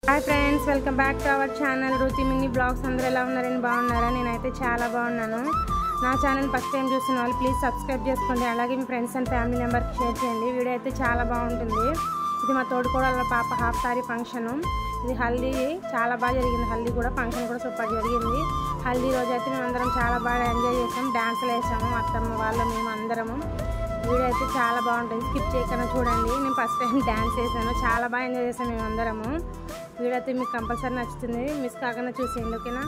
hi friends welcome back to our channel Ruti mini blogs अंदर ఎలా ఉన్నారని బాగున్నారా నేనైతే చాలా బాగున్నాను నా ఛానల్ ఫస్ట్ టైం చూస్తున్న వాళ్ళు ప్లీజ్ సబ్స్క్రైబ్ చేసుకోండి అలాగే మీ ఫ్రెండ్స్ అండ్ ఫ్యామిలీ మెంబర్స్ కి షేర్ చేయండి వీడియో అయితే చాలా బాగుంటుంది ఇది మా తోడుకోడల పాప హాఫ్ సారీ ఫంక్షన్ ఇది హల్దీ చాలా బాగా జరిగింది హల్దీ కూడా ఫంక్షన్ కూడా సూపర్ జరిగింది హల్దీ రోజు అయితే మేము అందరం చాలా బాగా ఎంజాయ్ చేసాం డాన్స్లు వేసాము అత్తమ్మ వాళ్ళు మేము అందరము వీడియో అయితే చాలా బాగుంటుంది స్కిప్ చేయకుండా చూడండి నేను ఫస్ట్ టైం డాన్స్ చేశాను చాలా బాగా ఎంజాయ్ చేసాం మేము అందరము వీడియో అయితే మీకు కంపల్సరీ నచ్చుతుంది మిస్ కాకుండా చూసేయండి ఓకేనా